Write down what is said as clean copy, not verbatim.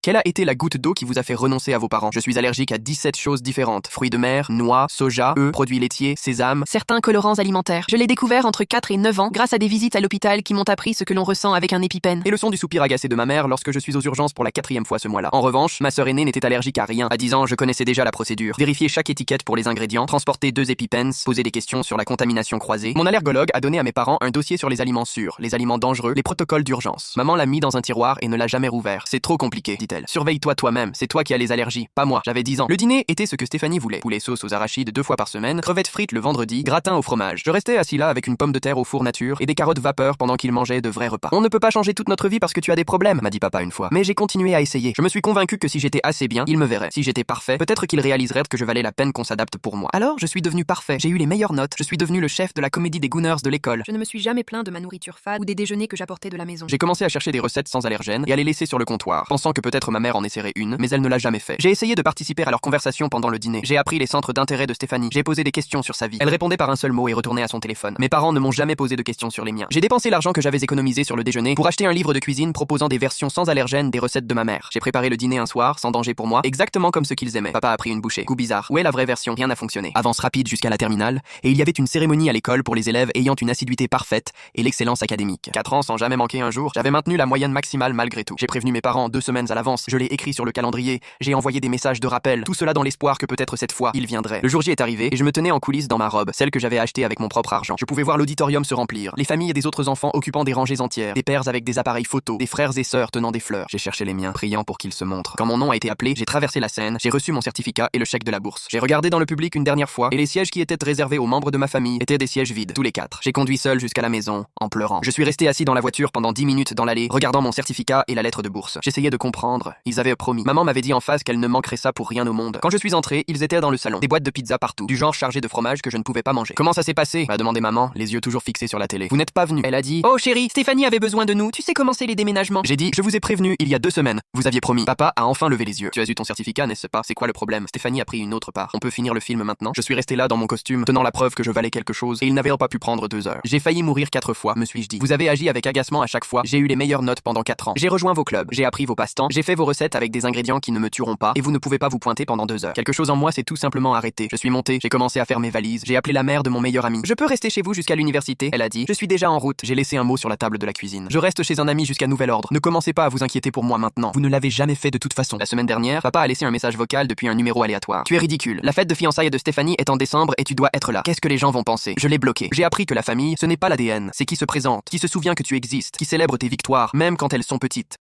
Quelle a été la goutte d'eau qui vous a fait renoncer à vos parents? Je suis allergique à 17 choses différentes. Fruits de mer, noix, soja, œufs, produits laitiers, sésame. Certains colorants alimentaires. Je l'ai découvert entre 4 et 9 ans grâce à des visites à l'hôpital qui m'ont appris ce que l'on ressent avec un EpiPen. Et le son du soupir agacé de ma mère lorsque je suis aux urgences pour la 4e fois ce mois-là. En revanche, ma sœur aînée n'était allergique à rien. À 10 ans, je connaissais déjà la procédure. Vérifier chaque étiquette pour les ingrédients, transporter 2 EpiPens, poser des questions sur la contamination croisée. Mon allergologue a donné à mes parents un dossier sur les aliments sûrs, les aliments dangereux, les protocoles d'urgence. Maman l'a mis dans un tiroir et ne l'a jamais rouvert. C'est trop compliqué, dit-elle. Surveille-toi toi-même, c'est toi qui as les allergies, pas moi. J'avais 10 ans. Le dîner était ce que Stéphanie voulait. Poulet sauce aux arachides 2 fois par semaine, crevettes frites le vendredi, gratin au fromage. Je restais assis là avec une pomme de terre au four nature et des carottes vapeur pendant qu'il mangeait de vrais repas. On ne peut pas changer toute notre vie parce que tu as des problèmes, m'a dit papa une fois. Mais j'ai continué à essayer. Je me suis convaincu que si j'étais assez bien, il me verrait. Si j'étais parfait, peut-être qu'il réaliserait que je valais la peine qu'on s'adapte pour moi. Alors, je suis devenu parfait. J'ai eu les meilleures notes. Je suis devenu le chef de la comédie des Gooners de l'école. Je ne me suis jamais plaint de ma nourriture fade ou des déjeuners que j'apportais de la maison. J'ai commencé à chercher des recettes sans allergènes et à les laisser sur le comptoir, pensant que peut-être ma mère en essaierait une, mais elle ne l'a jamais fait. J'ai essayé de participer à leur conversation pendant le dîner. J'ai appris les centres d'intérêt de Stéphanie. J'ai posé des questions sur sa vie. Elle répondait par un seul mot et retournait à son téléphone. Mes parents ne m'ont jamais posé de questions sur les miens. J'ai dépensé l'argent que j'avais économisé sur le déjeuner pour acheter un livre de cuisine proposant des versions sans allergènes des recettes de ma mère. J'ai préparé le dîner un soir, sans danger pour moi, exactement comme ce qu'ils aimaient. Papa a pris une bouchée. Goût bizarre. Où est la vraie version? Rien n'a fonctionné. Avance rapide jusqu'à la terminale, et il y avait une cérémonie à l'école pour les élèves ayant une assiduité parfaite et l'excellence académique. 4 ans sans jamais manquer un jour, j'avais maintenu la moyenne maximale malgré tout. J'ai prévenu mes parents 2 semaines à l'avance, je l'ai écrit sur le calendrier, j'ai envoyé des messages de rappel, tout cela dans l'espoir que peut-être cette fois, il viendrait. Le jour J est arrivé, et je me tenais en coulisses dans ma robe, celle que j'avais achetée avec mon propre argent. Je pouvais voir l'auditorium se remplir, les familles et des autres enfants occupant des rangées entières, des pères avec des appareils photos, des frères et sœurs tenant des fleurs. J'ai cherché les miens, priant pour qu'ils se montrent. Quand mon nom a été appelé, j'ai traversé la scène, j'ai reçu mon certificat et le chèque de la bourse. J'ai regardé dans le public une dernière fois, et les sièges qui étaient réservés aux membres de ma famille étaient des sièges vides, tous les 4. J'ai conduit seul jusqu'à la maison, en pleurant. Je suis resté assis dans la voiture pendant 10 minutes dans l'allée, regardant mon certificat et la lettre de bourse. J'essayais de comprendre. Ils avaient promis. Maman m'avait dit en face qu'elle ne manquerait ça pour rien au monde. Quand je suis entré, ils étaient dans le salon. Des boîtes de pizza partout, du genre chargé de fromage que je ne pouvais pas manger. Comment ça s'est passé? M'a demandé maman, les yeux toujours fixés sur la télé. Vous n'êtes pas venu. Elle a dit: oh chérie, Stéphanie avait besoin de nous. Tu sais comment c'est les déménagements. J'ai dit: je vous ai prévenu il y a 2 semaines. Vous aviez promis. Papa a enfin levé les yeux. Tu as eu ton certificat, n'est-ce pas? C'est quoi le problème? Stéphanie a pris une autre part. On peut finir le film maintenant? Je suis resté là dans mon costume, tenant la preuve que je valais quelque chose, et il n'avait pas pu prendre 2 heures. J'ai failli mourir 4 fois, me suis-je dit. Vous avez agi avec agacement à chaque fois. J'ai eu les meilleures notes pendant 4 ans. J'ai rejoint vos clubs, j'ai appris vos passe-temps, j'ai fait vos recettes avec des ingrédients qui ne me tueront pas, et vous ne pouvez pas vous pointer pendant 2 heures. Quelque chose en moi s'est tout simplement arrêté. Je suis monté, j'ai commencé à faire mes valises, j'ai appelé la mère de mon meilleur ami. Je peux rester chez vous jusqu'à l'université? Elle a dit. Je suis déjà en route. J'ai laissé un mot sur la table de la cuisine. Je reste chez un ami jusqu'à nouvel ordre. Ne commencez pas à vous inquiéter pour moi maintenant. Vous ne l'avez jamais fait de toute façon. La semaine dernière, papa a laissé un message vocal depuis un numéro aléatoire. Tu es ridicule. La fête de fiançailles de Stéphanie est en décembre et tu dois être là. Qu'est-ce que les gens vont penser? Je l'ai bloqué. J'ai appris que la famille, ce n'est pas l'ADN. C'est qui se présente, qui se souvient que tu existes, qui célèbre tes victoires, même quand elles sont petites.